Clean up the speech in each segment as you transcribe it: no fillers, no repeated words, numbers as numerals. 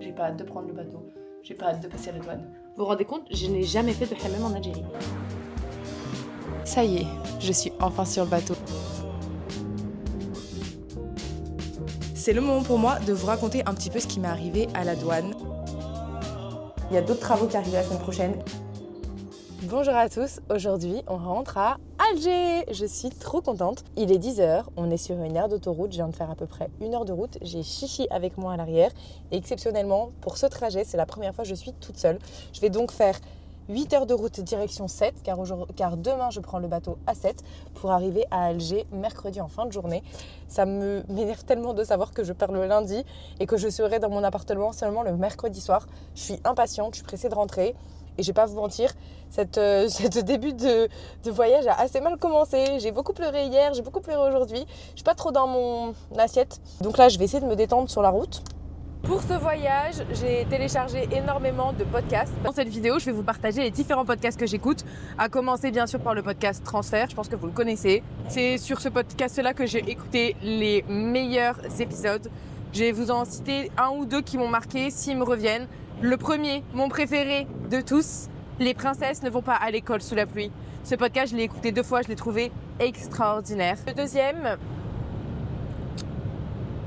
j'ai pas hâte de prendre le bateau, j'ai pas hâte de passer la douane. Vous vous rendez compte, je n'ai jamais fait de hammam en Algérie. Ça y est, je suis enfin sur le bateau. C'est le moment pour moi de vous raconter un petit peu ce qui m'est arrivé à la douane. Il y a d'autres travaux qui arrivent la semaine prochaine. Bonjour à tous, aujourd'hui on rentre à Alger. Je suis trop contente. Il est 10h, on est sur une aire d'autoroute, je viens de faire à peu près 1 heure de route. J'ai Chichi avec moi à l'arrière et exceptionnellement pour ce trajet, c'est la première fois que je suis toute seule. Je vais donc faire 8 heures de route direction 7 car demain je prends le bateau à 7 pour arriver à Alger mercredi en fin de journée. Ça m'énerve tellement de savoir que je pars le lundi et que je serai dans mon appartement seulement le mercredi soir. Je suis impatiente, je suis pressée de rentrer. Et je vais pas vous mentir, cette début de voyage a assez mal commencé. J'ai beaucoup pleuré hier, j'ai beaucoup pleuré aujourd'hui. Je suis pas trop dans mon assiette. Donc là, je vais essayer de me détendre sur la route. Pour ce voyage, j'ai téléchargé énormément de podcasts. Dans cette vidéo, je vais vous partager les différents podcasts que j'écoute, à commencer bien sûr par le podcast Transfert, je pense que vous le connaissez. C'est sur ce podcast-là que j'ai écouté les meilleurs épisodes. Je vais vous en citer 1 ou 2 qui m'ont marqué, s'ils me reviennent. Le premier, mon préféré de tous, les princesses ne vont pas à l'école sous la pluie. Ce podcast, je l'ai écouté 2 fois, je l'ai trouvé extraordinaire. Le deuxième...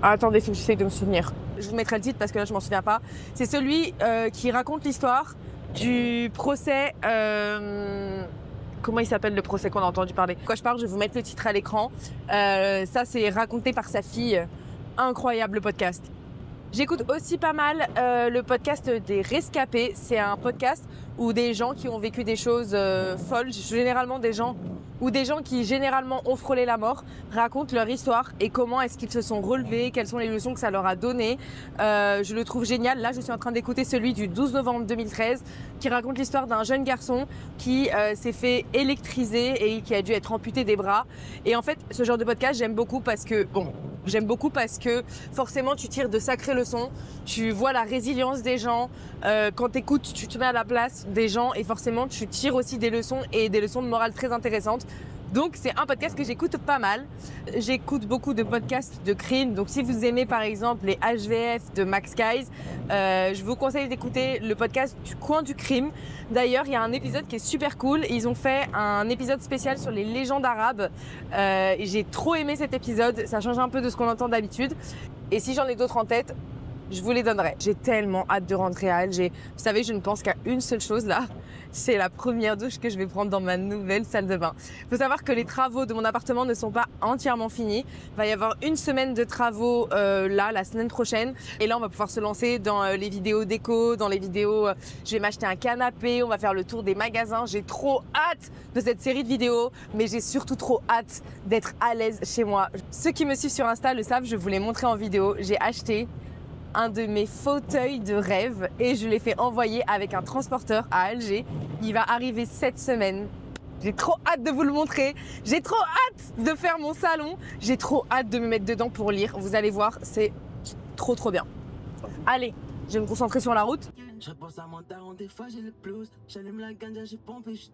attendez, il faut que j'essaye de me souvenir. Je vous mettrai le titre parce que là, je m'en souviens pas. C'est celui qui raconte l'histoire du procès... Comment il s'appelle le procès qu'on a entendu parler? Quand je parle, je vais vous mettre le titre à l'écran. Ça, c'est raconté par sa fille. Incroyable podcast. J'écoute aussi pas mal le podcast des rescapés. C'est un podcast où des gens qui ont vécu des choses folles, généralement des gens qui généralement ont frôlé la mort, racontent leur histoire et comment est-ce qu'ils se sont relevés, quelles sont les leçons que ça leur a donné. Je le trouve génial. Là, je suis en train d'écouter celui du 12 novembre 2013 qui raconte l'histoire d'un jeune garçon qui s'est fait électriser et qui a dû être amputé des bras. Et en fait, ce genre de podcast, j'aime beaucoup parce que forcément tu tires de sacrées leçons, tu vois la résilience des gens, quand t'écoutes, tu te mets à la place des gens et forcément tu tires aussi des leçons et des leçons de morale très intéressantes. Donc c'est un podcast que j'écoute pas mal. J'écoute beaucoup de podcasts de crime. Donc si vous aimez par exemple les HVF de Max Guys, je vous conseille d'écouter le podcast du coin du crime. D'ailleurs, il y a un épisode qui est super cool. Ils ont fait un épisode spécial sur les légendes arabes. J'ai trop aimé cet épisode. Ça change un peu de ce qu'on entend d'habitude. Et si j'en ai d'autres en tête, je vous les donnerai. J'ai tellement hâte de rentrer à Alger. Vous savez, je ne pense qu'à une seule chose là. C'est la première douche que je vais prendre dans ma nouvelle salle de bain. Il faut savoir que les travaux de mon appartement ne sont pas entièrement finis. Il va y avoir 1 semaine de travaux la semaine prochaine. Et là, on va pouvoir se lancer dans les vidéos déco, dans les vidéos... je vais m'acheter un canapé, on va faire le tour des magasins. J'ai trop hâte de cette série de vidéos, mais j'ai surtout trop hâte d'être à l'aise chez moi. Ceux qui me suivent sur Insta le savent, je vous l'ai montré en vidéo. J'ai acheté un de mes fauteuils de rêve et je l'ai fait envoyer avec un transporteur à Alger. Il va arriver cette semaine. J'ai trop hâte de vous le montrer. J'ai trop hâte de faire mon salon. J'ai trop hâte de me mettre dedans pour lire. Vous allez voir, c'est trop bien. Allez, je vais me concentrer sur la route. Je pense à mon daron, des fois j'ai le blues. J'allume la ganja, j'ai pompé, je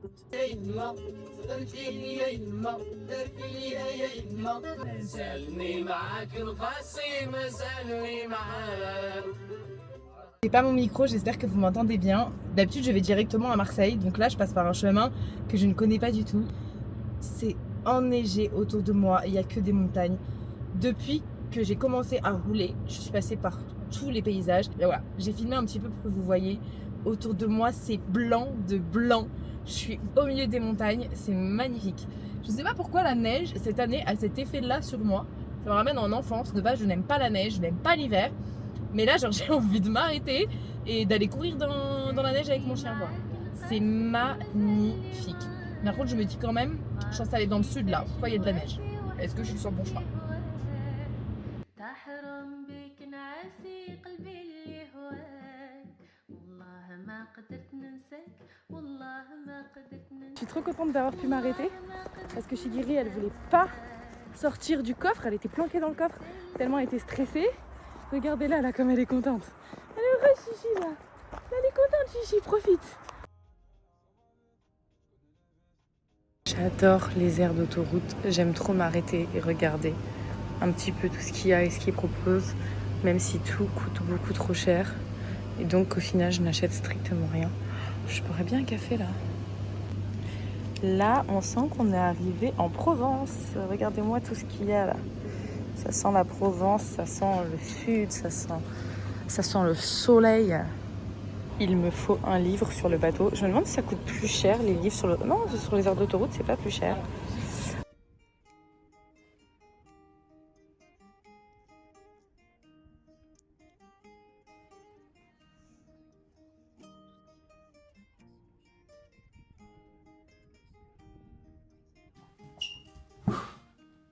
J'ai pas mon micro, j'espère que vous m'entendez bien. D'habitude, je vais directement à Marseille. Donc là, je passe par un chemin que je ne connais pas du tout. C'est enneigé autour de moi. Il n'y a que des montagnes. Depuis que j'ai commencé à rouler, je suis passée par tous les paysages. Et voilà, j'ai filmé un petit peu pour que vous voyez. Autour de moi, c'est blanc de blanc. Je suis au milieu des montagnes, c'est magnifique. Je sais pas pourquoi la neige, cette année, a cet effet-là sur moi. Ça me ramène en enfance. De base, je n'aime pas la neige, je n'aime pas l'hiver. Mais là, genre, j'ai envie de m'arrêter et d'aller courir dans la neige avec mon chien, quoi. C'est magnifique. Mais par contre, je me dis quand même, je pense aller dans le sud, là. Pourquoi il y a de la neige? Est-ce que je suis sur le bon chemin? Je suis trop contente d'avoir pu m'arrêter parce que Chigiri, elle voulait pas sortir du coffre. Elle était planquée dans le coffre tellement elle était stressée. Regardez-la là comme elle est contente. Elle est heureuse Chichi là. Elle est contente Chichi, profite. J'adore les aires d'autoroute. J'aime trop m'arrêter et regarder un petit peu tout ce qu'il y a et ce qu'ils proposent. Même si tout coûte beaucoup trop cher. Et donc au final je n'achète strictement rien. Je boirais bien un café là. Là on sent qu'on est arrivé en Provence. Regardez-moi tout ce qu'il y a là. Ça sent la Provence, ça sent le sud, ça sent le soleil. Il me faut un livre sur le bateau. Je me demande si ça coûte plus cher les livres sur le... Non, sur les aires d'autoroute c'est pas plus cher.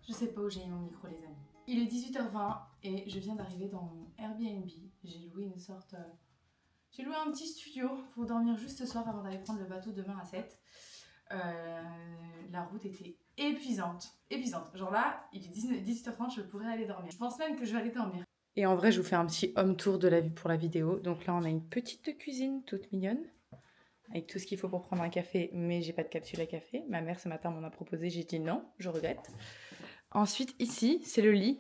Je sais pas où j'ai mis mon micro, les amis. Il est 18h20 et je viens d'arriver dans mon Airbnb. J'ai loué une sorte... J'ai loué un petit studio pour dormir juste ce soir avant d'aller prendre le bateau demain à 7. La route était épuisante. Genre là, il est 18h30, je pourrais aller dormir. Je pense même que je vais aller dormir. Et en vrai, je vous fais un petit home tour de la vue pour la vidéo. Donc là, on a une petite cuisine toute mignonne. Avec tout ce qu'il faut pour prendre un café, mais j'ai pas de capsule à café. Ma mère ce matin m'en a proposé, j'ai dit non, je regrette. Ensuite, ici, c'est le lit.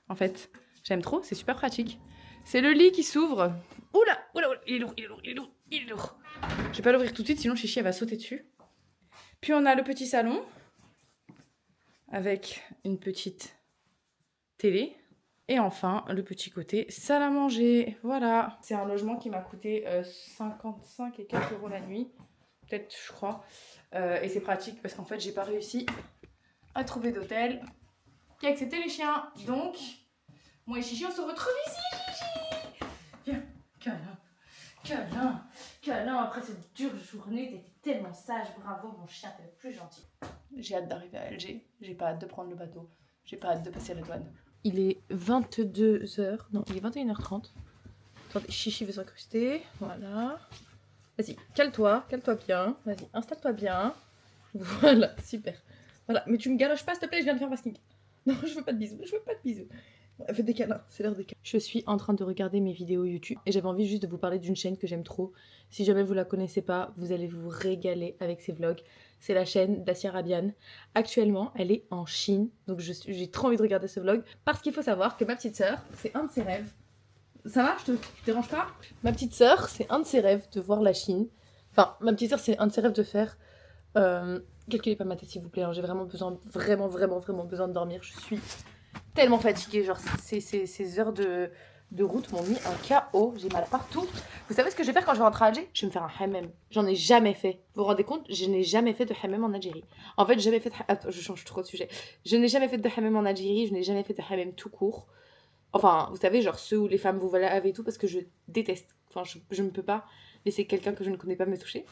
En fait, j'aime trop, c'est super pratique. C'est le lit qui s'ouvre. Oula, il est lourd. Je vais pas l'ouvrir tout de suite, sinon Chichi elle va sauter dessus. Puis on a le petit salon avec une petite télé. Et enfin, le petit côté salle à manger. Voilà. C'est un logement qui m'a coûté 55 et quelques euros la nuit. Peut-être, je crois. Et c'est pratique parce qu'en fait, j'ai pas réussi à trouver d'hôtel qui a accepté les chiens. Donc, moi et Chichi, on se retrouve ici, Chichi. Viens, câlin. Après cette dure journée, t'étais tellement sage. Bravo, mon chien, t'es le plus gentil. J'ai hâte d'arriver à Alger. J'ai pas hâte de prendre le bateau. J'ai pas hâte de passer la douane. Il est 22h, non, il est 21h30. Attendez, Chichi veut s'incruster, voilà. Vas-y, cale-toi bien. Vas-y, installe-toi bien. Voilà, super. Voilà, mais tu me galoches pas, s'il te plaît, je viens de faire ma skincare. Non, je veux pas de bisous. Faites des câlins, c'est l'heure des câlins. Je suis en train de regarder mes vidéos YouTube et j'avais envie juste de vous parler d'une chaîne que j'aime trop. Si jamais vous la connaissez pas, vous allez vous régaler avec ses vlogs. C'est la chaîne d'Asia Rabian. Actuellement, elle est en Chine, donc j'ai trop envie de regarder ce vlog parce qu'il faut savoir que ma petite sœur, c'est un de ses rêves. Ça va, je te dérange pas? Ma petite sœur, c'est un de ses rêves de voir la Chine. Enfin, ma petite sœur, c'est un de ses rêves de faire. Calculez pas ma tête, s'il vous plaît. Hein. J'ai vraiment besoin, vraiment besoin de dormir. Je suis tellement fatiguée. Genre, ces heures de route m'ont mis un KO. J'ai mal partout. Vous savez ce que je vais faire quand je vais rentrer à Alger? Je vais me faire un hammam. J'en ai jamais fait. Vous vous rendez compte? Je n'ai jamais fait de hammam en Algérie. En fait, jamais fait de... Attends, je change trop de sujet. Je n'ai jamais fait de hammam en Algérie. Je n'ai jamais fait de hammam tout court. Enfin, vous savez, genre ceux où les femmes vous lavent et tout, parce que je déteste. Enfin, je ne peux pas laisser quelqu'un que je ne connais pas me toucher.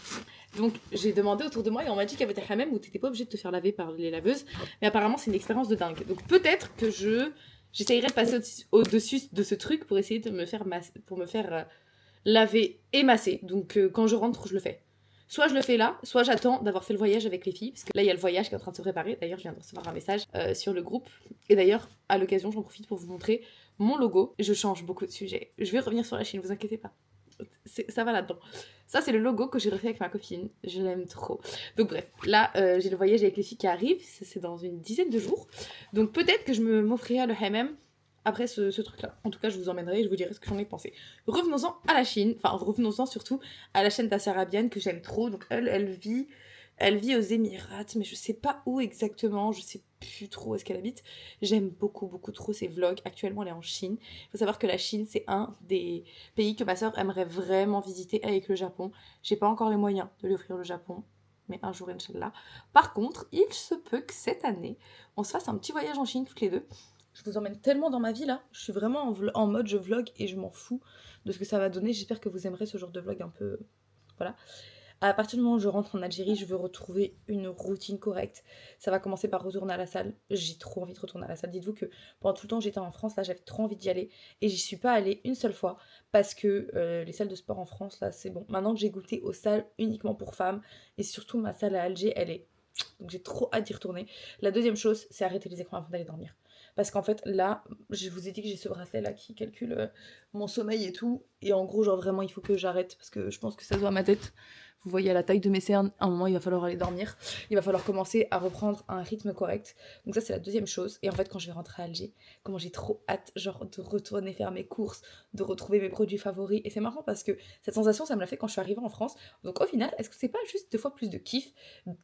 Donc, j'ai demandé autour de moi et on m'a dit qu'il y avait des hammams où t'étais pas obligé de te faire laver par les laveuses. Mais apparemment, c'est une expérience de dingue. Donc, peut-être que j'essayerai de passer au-dessus de ce truc pour essayer de me faire laver et masser. Donc, quand je rentre, je le fais. Soit je le fais là, soit j'attends d'avoir fait le voyage avec les filles, parce que là il y a le voyage qui est en train de se préparer. D'ailleurs, je viens de recevoir un message sur le groupe. Et d'ailleurs, à l'occasion, j'en profite pour vous montrer mon logo. Je change beaucoup de sujets. Je vais revenir sur la Chine, ne vous inquiétez pas. Ça va là-dedans. Ça, c'est le logo que j'ai refait avec ma copine. Je l'aime trop. Donc bref, là, j'ai le voyage avec les filles qui arrive. C'est dans une dizaine de jours. Donc peut-être que je m'offrirai le hammam après ce truc-là. En tout cas, je vous emmènerai et je vous dirai ce que j'en ai pensé. Revenons-en à la Chine. Enfin, revenons-en surtout à la chaîne d'Asia Rabian que j'aime trop. Donc elle vit aux Émirats, mais je sais pas où exactement. Je sais plus trop où est-ce qu'elle habite. J'aime beaucoup trop ses vlogs. Actuellement, elle est en Chine. Il faut savoir que la Chine, c'est un des pays que ma soeur aimerait vraiment visiter avec le Japon. J'ai pas encore les moyens de lui offrir le Japon. Mais un jour, Inch'Allah. Par contre, il se peut que cette année, on se fasse un petit voyage en Chine toutes les deux. Je vous emmène tellement dans ma vie là, je suis vraiment en mode je vlog et je m'en fous de ce que ça va donner. J'espère que vous aimerez ce genre de vlog un peu... Voilà. À partir du moment où je rentre en Algérie, je veux retrouver une routine correcte. Ça va commencer par retourner à la salle. J'ai trop envie de retourner à la salle. Dites-vous que pendant tout le temps j'étais en France, là j'avais trop envie d'y aller. Et j'y suis pas allée une seule fois parce que les salles de sport en France, là c'est bon. Maintenant que j'ai goûté aux salles uniquement pour femmes et surtout ma salle à Alger, elle est... Donc j'ai trop hâte d'y retourner. La deuxième chose, c'est arrêter les écrans avant d'aller dormir. Parce qu'en fait, là, je vous ai dit que j'ai ce bracelet-là qui calcule mon sommeil et tout. Et en gros, genre vraiment, il faut que j'arrête parce que je pense que ça se voit à ma tête. Vous voyez à la taille de mes cernes, à un moment il va falloir aller dormir. Il va falloir commencer à reprendre un rythme correct. Donc ça c'est la deuxième chose. Et en fait quand je vais rentrer à Alger, comment j'ai trop hâte genre de retourner faire mes courses, de retrouver mes produits favoris. Et c'est marrant parce que cette sensation ça me l'a fait quand je suis arrivée en France. Donc au final, est-ce que c'est pas juste 2 fois plus de kiff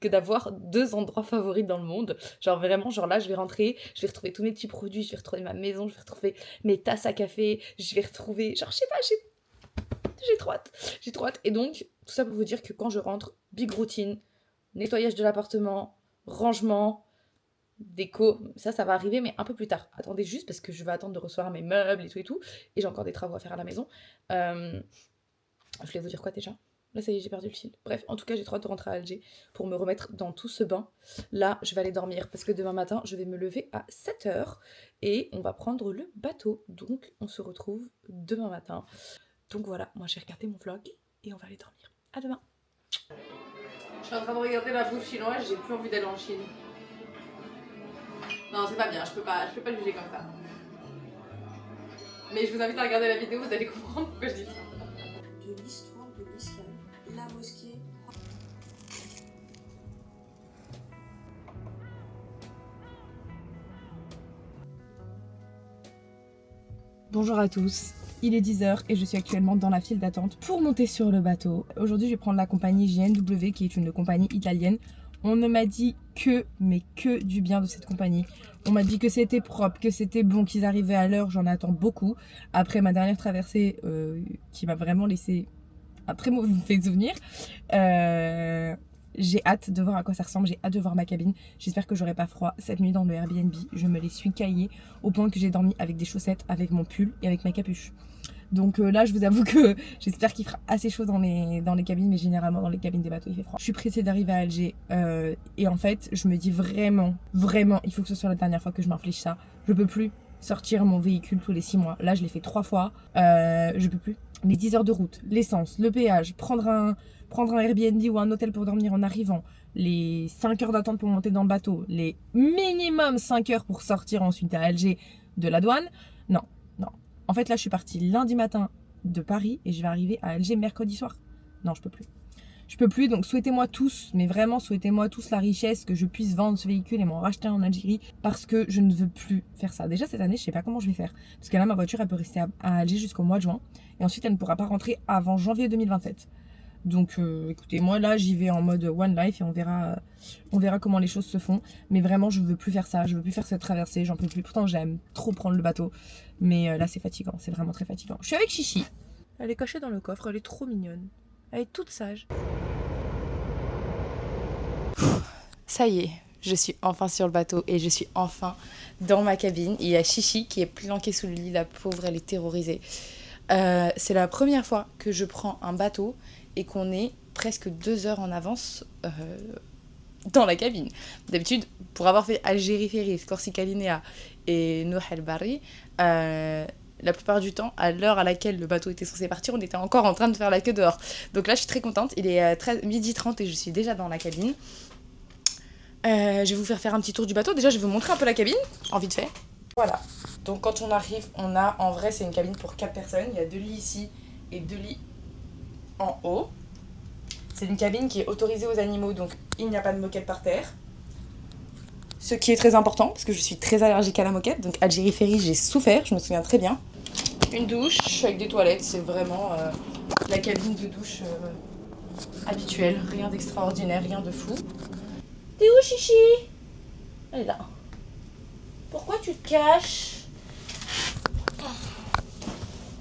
que d'avoir 2 endroits favoris dans le monde? Genre vraiment, genre là je vais rentrer, je vais retrouver tous mes petits produits, je vais retrouver ma maison, je vais retrouver mes tasses à café, je vais retrouver, genre je sais pas, j'ai trop hâte. J'ai trop hâte. Et donc, tout ça pour vous dire que quand je rentre, big routine, nettoyage de l'appartement, rangement, déco, ça va arriver, mais un peu plus tard. Attendez juste parce que je vais attendre de recevoir mes meubles et tout. Et j'ai encore des travaux à faire à la maison. Je voulais vous dire quoi déjà? Là, ça y est, j'ai perdu le fil. Bref, en tout cas, j'ai trop hâte de rentrer à Alger pour me remettre dans tout ce bain. Là, je vais aller dormir parce que demain matin, je vais me lever à 7h et on va prendre le bateau. Donc, on se retrouve demain matin. Donc voilà, moi j'ai regardé mon vlog et on va aller dormir. À demain. Je suis en train de regarder la bouffe chinoise, j'ai plus envie d'aller en Chine. Non, c'est pas bien, je peux pas juger comme ça. Mais je vous invite à regarder la vidéo, vous allez comprendre pourquoi je dis ça. De l'histoire de l'islam, la mosquée. Bonjour à tous, il est 10h et je suis actuellement dans la file d'attente pour monter sur le bateau. Aujourd'hui je vais prendre la compagnie JNW qui est une compagnie italienne. On ne m'a dit mais que du bien de cette compagnie. On m'a dit que c'était propre, que c'était bon, qu'ils arrivaient à l'heure, j'en attends beaucoup. Après ma dernière traversée qui m'a vraiment laissé un très mauvais souvenir. J'ai hâte de voir à quoi ça ressemble, j'ai hâte de voir ma cabine. J'espère que j'aurai pas froid cette nuit dans le Airbnb. Je me les suis caillés au point que j'ai dormi avec des chaussettes, avec mon pull et avec ma capuche. Donc là, je vous avoue que j'espère qu'il fera assez chaud dans les cabines, mais généralement dans les cabines des bateaux, il fait froid. Je suis pressée d'arriver à Alger et en fait, je me dis vraiment, il faut que ce soit la dernière fois que je m'inflige ça. Je peux plus sortir mon véhicule tous les 6 mois. Là, je l'ai fait 3 fois. Je peux plus. Les 10 heures de route, l'essence, le péage, prendre un Airbnb ou un hôtel pour dormir en arrivant, les 5 heures d'attente pour monter dans le bateau, les minimum 5 heures pour sortir ensuite à Alger de la douane. Non. En fait, là, je suis partie lundi matin de Paris et je vais arriver à Alger mercredi soir. Non, je peux plus. Je peux plus, donc souhaitez-moi tous, mais vraiment souhaitez-moi tous la richesse, que je puisse vendre ce véhicule et m'en racheter en Algérie parce que je ne veux plus faire ça. Déjà cette année, je sais pas comment je vais faire. Parce que là, ma voiture, elle peut rester à Alger jusqu'au mois de juin et ensuite, elle ne pourra pas rentrer avant janvier 2027. Donc écoutez, moi là j'y vais en mode one life et on verra comment les choses se font. Mais vraiment je veux plus faire ça, je veux plus faire cette traversée, j'en peux plus. Pourtant j'aime trop prendre le bateau. Mais là c'est fatigant, c'est vraiment très fatigant. Je suis avec Chichi. Elle est cachée dans le coffre, elle est trop mignonne. Elle est toute sage. Ça y est, je suis enfin sur le bateau et je suis enfin dans ma cabine. Il y a Chichi qui est planquée sous le lit, la pauvre, elle est terrorisée. C'est la première fois que je prends un bateau et qu'on est presque 2 heures en avance dans la cabine. D'habitude, pour avoir fait Algérie Ferries, Corsica Linea et Nouh El Barri, la plupart du temps, à l'heure à laquelle le bateau était censé partir, on était encore en train de faire la queue dehors. Donc là, je suis très contente. Il est 12h30 et je suis déjà dans la cabine. Je vais vous faire un petit tour du bateau. Déjà, je vais vous montrer un peu la cabine, en vite fait. Voilà. Donc quand on arrive, on a, en vrai, c'est une cabine pour 4 personnes. Il y a 2 lits ici et 2 lits en haut. C'est une cabine qui est autorisée aux animaux, donc il n'y a pas de moquette par terre. Ce qui est très important, parce que je suis très allergique à la moquette. Donc Algérie Ferries, j'ai souffert, je me souviens très bien. Une douche avec des toilettes, c'est vraiment la cabine de douche habituelle. Rien d'extraordinaire, rien de fou. T'es où, Chichi? Elle est là. Pourquoi tu te caches?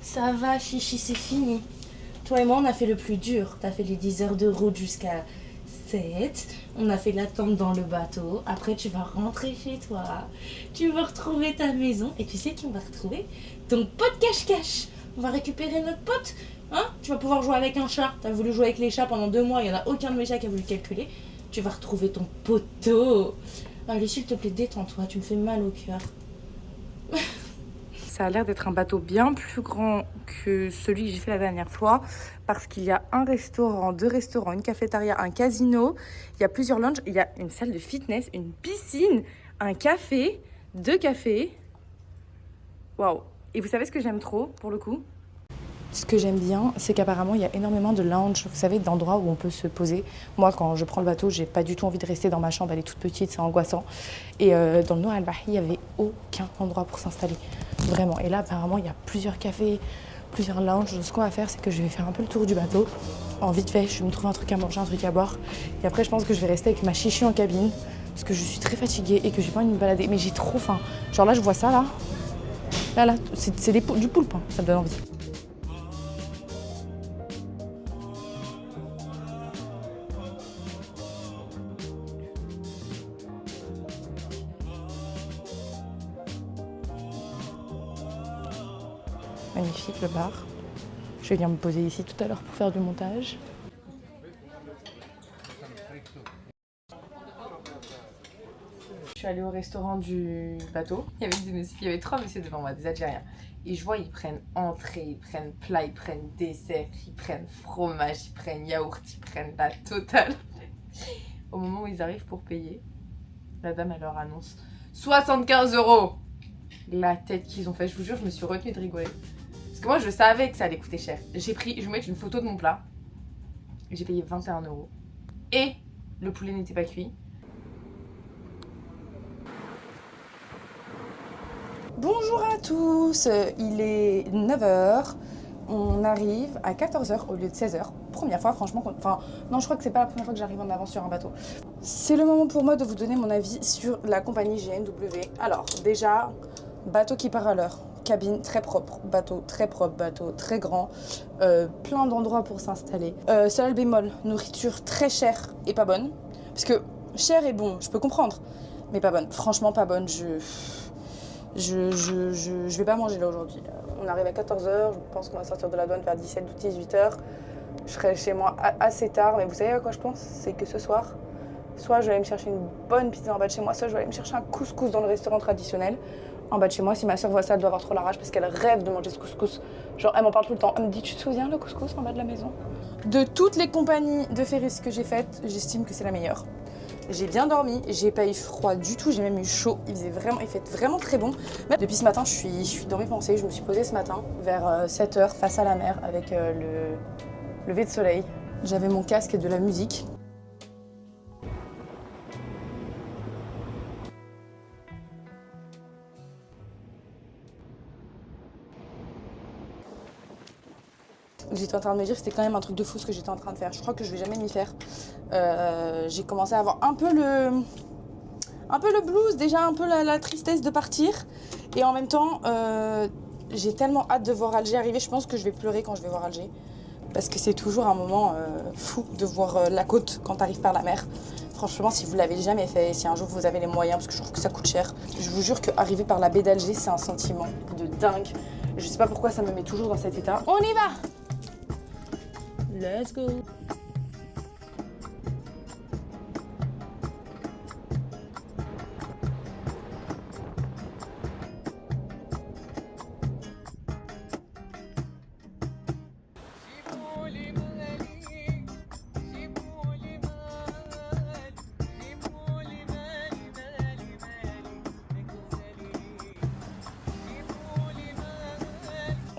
Ça va, Chichi, c'est fini. Toi et moi, on a fait le plus dur. T'as fait les 10 heures de route jusqu'à 7. On a fait l'attente dans le bateau. Après, tu vas rentrer chez toi. Tu vas retrouver ta maison. Et tu sais qui on va retrouver? Ton pote cache-cache. On va récupérer notre pote. Hein? Tu vas pouvoir jouer avec un chat. T'as voulu jouer avec les chats pendant 2 mois. Il n'y en a aucun de mes chats qui a voulu calculer. Tu vas retrouver ton poteau. Allez, s'il te plaît, détends-toi. Tu me fais mal au cœur. Ça a l'air d'être un bateau bien plus grand que celui que j'ai fait la dernière fois parce qu'il y a un restaurant, 2 restaurants, une cafétéria, un casino, il y a plusieurs lounges, il y a une salle de fitness, une piscine, un café, 2 cafés. Waouh! Et vous savez ce que j'aime trop pour le coup? Ce que j'aime bien, c'est qu'apparemment, il y a énormément de lounge, vous savez, d'endroits où on peut se poser. Moi, quand je prends le bateau, j'ai pas du tout envie de rester dans ma chambre, elle est toute petite, c'est angoissant. Et dans le Noor Al Bahi, il n'y avait aucun endroit pour s'installer, vraiment. Et là, apparemment, il y a plusieurs cafés, plusieurs lounges. Ce qu'on va faire, c'est que je vais faire un peu le tour du bateau. En vite fait, je vais me trouver un truc à manger, un truc à boire. Et après, je pense que je vais rester avec ma chichi en cabine, parce que je suis très fatiguée et que j'ai pas envie de me balader. Mais j'ai trop faim. Genre là, je vois ça, là, c'est du poulpe, hein. Ça me donne envie. Magnifique le bar. Je vais venir me poser ici tout à l'heure pour faire du montage. Je suis allée au restaurant du bateau. Il y avait 3 messieurs devant moi, des Algériens. Et je vois, ils prennent entrée, ils prennent plat, ils prennent dessert, ils prennent fromage, ils prennent yaourt, ils prennent la totale. Au moment où ils arrivent pour payer, la dame, elle leur annonce 75 €. La tête qu'ils ont fait, je vous jure, je me suis retenue de rigoler. Parce que moi, je savais que ça allait coûter cher. Je vais vous mettre une photo de mon plat. J'ai payé 21 €. Et le poulet n'était pas cuit. Bonjour à tous, il est 9 h. On arrive à 14 h au lieu de 16 h. Première fois, franchement. Enfin, non, je crois que c'est pas la première fois que j'arrive en avance sur un bateau. C'est le moment pour moi de vous donner mon avis sur la compagnie GNW. Alors, déjà, bateau qui part à l'heure. Cabine très propre, bateau très grand, plein d'endroits pour s'installer. Seul bémol, nourriture très chère et pas bonne. Parce que cher et bon, je peux comprendre, mais pas bonne. Franchement, pas bonne. Je vais pas manger là aujourd'hui. On arrive à 14 h, je pense qu'on va sortir de la douane vers 17 ou 18 h. Je serai chez moi assez tard, mais vous savez à quoi je pense? C'est que ce soir, soit je vais aller me chercher une bonne pizza en bas de chez moi, soit je vais aller me chercher un couscous dans le restaurant traditionnel. En bas de chez moi, si ma soeur voit ça, elle doit avoir trop la rage parce qu'elle rêve de manger ce couscous. Genre, elle m'en parle tout le temps. Elle me dit, tu te souviens le couscous en bas de la maison? De toutes les compagnies de ferries que j'ai faites, j'estime que c'est la meilleure. J'ai bien dormi, j'ai pas eu froid du tout, j'ai même eu chaud. Il fait vraiment très bon. Même depuis ce matin, je suis dans mes pensées. Je me suis posée ce matin vers 7 h face à la mer avec le lever de soleil. J'avais mon casque et de la musique. J'étais en train de me dire que c'était quand même un truc de fou ce que j'étais en train de faire. Je crois que je vais jamais m'y faire. J'ai commencé à avoir un peu le blues, déjà un peu la tristesse de partir. Et en même temps, j'ai tellement hâte de voir Alger arriver. Je pense que je vais pleurer quand je vais voir Alger. Parce que c'est toujours un moment fou de voir la côte quand tu arrives par la mer. Franchement, si vous l'avez jamais fait, si un jour vous avez les moyens, parce que je trouve que ça coûte cher, je vous jure qu'arriver par la baie d'Alger, c'est un sentiment de dingue. Je sais pas pourquoi ça me met toujours dans cet état. On y va! Let's go!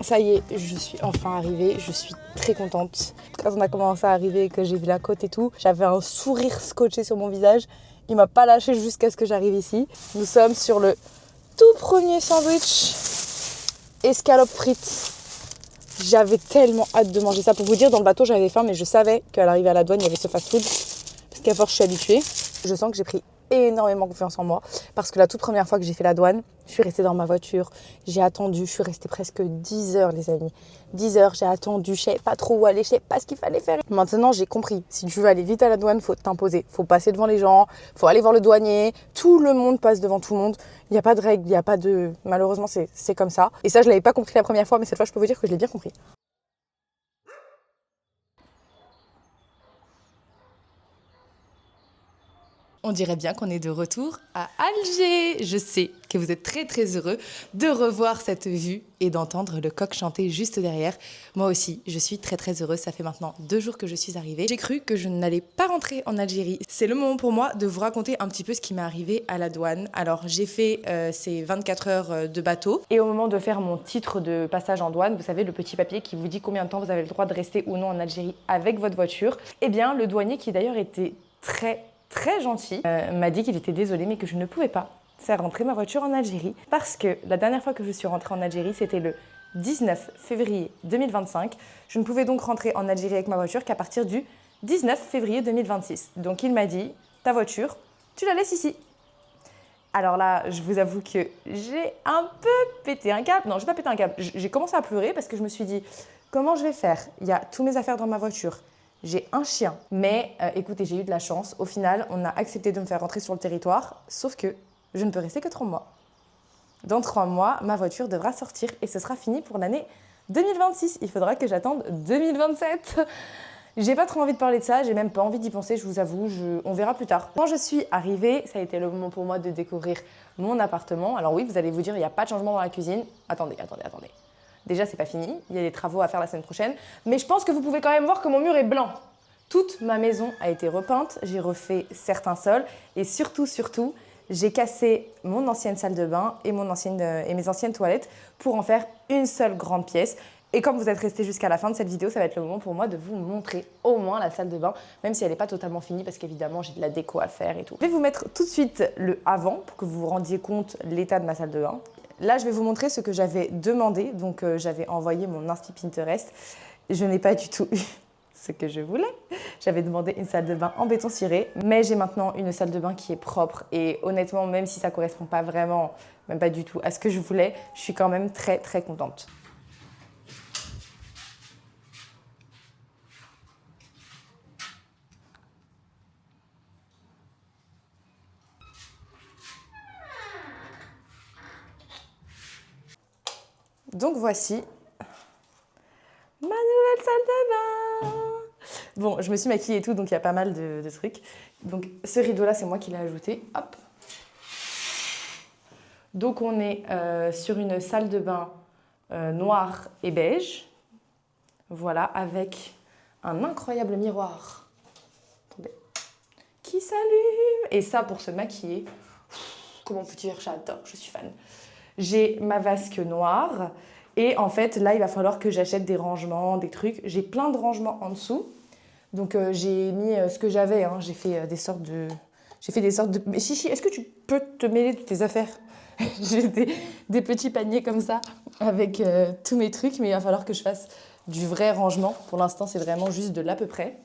Ça y est, je suis enfin arrivée, je suis très contente. Quand on a commencé à arriver et que j'ai vu la côte et tout, j'avais un sourire scotché sur mon visage. Il m'a pas lâché jusqu'à ce que j'arrive ici. Nous sommes sur le tout premier sandwich escalope frites. J'avais tellement hâte de manger ça. Pour vous dire, dans le bateau, j'avais faim, mais je savais qu'à l'arrivée à la douane, il y avait ce fast-food. Parce qu'à force, je suis habituée. Je sens que j'ai pris énormément confiance en moi. Parce que la toute première fois que j'ai fait la douane, je suis restée dans ma voiture. J'ai attendu. Je suis restée presque 10 heures, les amis. 10 heures, j'ai attendu. Je savais pas trop où aller. Je savais pas ce qu'il fallait faire. Maintenant, j'ai compris. Si tu veux aller vite à la douane, faut t'imposer. Faut passer devant les gens. Faut aller voir le douanier. Tout le monde passe devant tout le monde. Il n'y a pas de règles. Il n'y a pas de... Malheureusement, c'est comme ça. Et ça, je l'avais pas compris la première fois. Mais cette fois, je peux vous dire que je l'ai bien compris. On dirait bien qu'on est de retour à Alger. Je sais que vous êtes très très heureux de revoir cette vue et d'entendre le coq chanter juste derrière. Moi aussi, je suis très très heureuse. Ça fait maintenant 2 jours que je suis arrivée. J'ai cru que je n'allais pas rentrer en Algérie. C'est le moment pour moi de vous raconter un petit peu ce qui m'est arrivé à la douane. Alors, j'ai fait ces 24 heures de bateau. Et au moment de faire mon titre de passage en douane, vous savez, le petit papier qui vous dit combien de temps vous avez le droit de rester ou non en Algérie avec votre voiture. Eh bien, le douanier, qui d'ailleurs était très gentil, m'a dit qu'il était désolé mais que je ne pouvais pas faire rentrer ma voiture en Algérie parce que la dernière fois que je suis rentrée en Algérie, c'était le 19 février 2025. Je ne pouvais donc rentrer en Algérie avec ma voiture qu'à partir du 19 février 2026. Donc il m'a dit, ta voiture, tu la laisses ici. Alors là, je vous avoue que j'ai un peu pété un câble. Non, j'ai pas pété un câble. J'ai commencé à pleurer parce que je me suis dit, comment je vais faire? Il y a tous mes affaires dans ma voiture. J'ai un chien. Mais écoutez, j'ai eu de la chance. Au final, on a accepté de me faire rentrer sur le territoire. Sauf que je ne peux rester que 3 mois. Dans 3 mois, ma voiture devra sortir et ce sera fini pour l'année 2026. Il faudra que j'attende 2027. J'ai pas trop envie de parler de ça. J'ai même pas envie d'y penser, je vous avoue. On verra plus tard. Quand je suis arrivée, ça a été le moment pour moi de découvrir mon appartement. Alors oui, vous allez vous dire, il n'y a pas de changement dans la cuisine. Attendez. Déjà, c'est pas fini, il y a des travaux à faire la semaine prochaine. Mais je pense que vous pouvez quand même voir que mon mur est blanc. Toute ma maison a été repeinte, j'ai refait certains sols et surtout, j'ai cassé mon ancienne salle de bain et mes anciennes toilettes pour en faire une seule grande pièce. Et comme vous êtes restés jusqu'à la fin de cette vidéo, ça va être le moment pour moi de vous montrer au moins la salle de bain, même si elle n'est pas totalement finie parce qu'évidemment, j'ai de la déco à faire et tout. Je vais vous mettre tout de suite le avant pour que vous vous rendiez compte de l'état de ma salle de bain. Là, je vais vous montrer ce que j'avais demandé. Donc, j'avais envoyé mon inspi Pinterest. Je n'ai pas du tout eu ce que je voulais. J'avais demandé une salle de bain en béton ciré, mais j'ai maintenant une salle de bain qui est propre. Et honnêtement, même si ça ne correspond pas vraiment, même pas du tout à ce que je voulais, je suis quand même très contente. Donc voici ma nouvelle salle de bain. Bon, je me suis maquillée et tout, donc il y a pas mal de trucs. Donc ce rideau-là, c'est moi qui l'ai ajouté. Hop. Donc on est sur une salle de bain noire et beige. Voilà, avec un incroyable miroir. Attendez. Qui s'allume. Et ça, pour se maquiller, comment vous dire, j'adore, je suis fan. J'ai ma vasque noire et en fait là il va falloir que j'achète des rangements, des trucs. J'ai plein de rangements en dessous. Donc j'ai mis ce que j'avais, hein. J'ai fait des sortes de... Mais Chichi, est-ce que tu peux te mêler de tes affaires? J'ai des petits paniers comme ça avec tous mes trucs, mais il va falloir que je fasse du vrai rangement. Pour l'instant c'est vraiment juste de l'à peu près.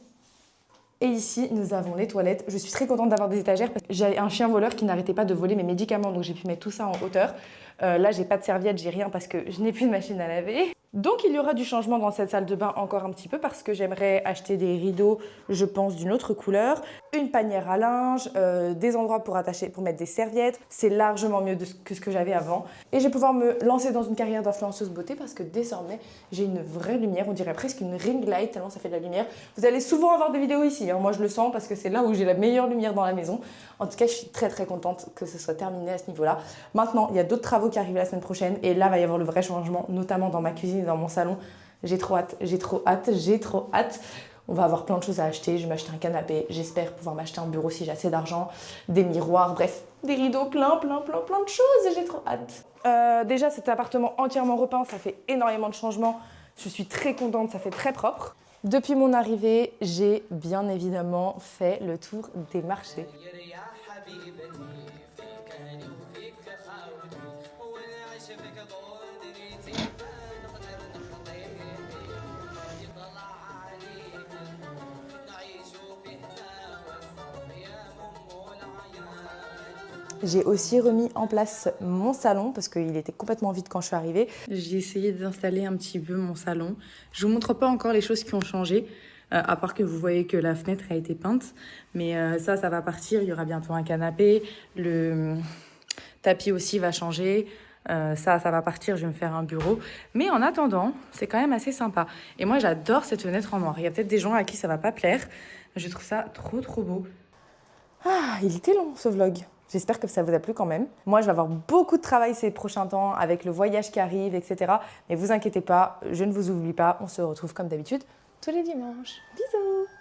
Et ici, nous avons les toilettes. Je suis très contente d'avoir des étagères parce que j'ai un chien voleur qui n'arrêtait pas de voler mes médicaments, donc j'ai pu mettre tout ça en hauteur. Là, j'ai pas de serviette, j'ai rien parce que je n'ai plus de machine à laver. Donc, il y aura du changement dans cette salle de bain encore un petit peu parce que j'aimerais acheter des rideaux, je pense, d'une autre couleur, une panière à linge, des endroits pour attacher, pour mettre des serviettes. C'est largement mieux que ce que j'avais avant. Et je vais pouvoir me lancer dans une carrière d'influenceuse beauté parce que désormais, j'ai une vraie lumière, on dirait presque une ring light tellement ça fait de la lumière. Vous allez souvent avoir des vidéos ici, hein. Moi je le sens parce que c'est là où j'ai la meilleure lumière dans la maison. En tout cas, je suis très contente que ce soit terminé à ce niveau-là. Maintenant, il y a d'autres travaux qui arrivent la semaine prochaine et là, va y avoir le vrai changement, notamment dans ma cuisine et dans mon salon. J'ai trop hâte. On va avoir plein de choses à acheter. Je vais m'acheter un canapé. J'espère pouvoir m'acheter un bureau si j'ai assez d'argent. Des miroirs, bref, des rideaux, plein de choses. J'ai trop hâte. Déjà, cet appartement entièrement repeint, ça fait énormément de changements. Je suis très contente, ça fait très propre. Depuis mon arrivée, j'ai bien évidemment fait le tour des marchés. J'ai aussi remis en place mon salon parce qu'il était complètement vide quand je suis arrivée. J'ai essayé d'installer un petit peu mon salon. Je vous montre pas encore les choses qui ont changé, à part que vous voyez que la fenêtre a été peinte. Mais ça va partir. Il y aura bientôt un canapé. Le tapis aussi va changer. Ça va partir. Je vais me faire un bureau. Mais en attendant, c'est quand même assez sympa. Et moi, j'adore cette fenêtre en noir. Il y a peut-être des gens à qui ça va pas plaire. Je trouve ça trop beau. Ah, il était long ce vlog. J'espère que ça vous a plu quand même. Moi, je vais avoir beaucoup de travail ces prochains temps avec le voyage qui arrive, etc. Mais vous inquiétez pas, je ne vous oublie pas. On se retrouve comme d'habitude tous les dimanches. Bisous!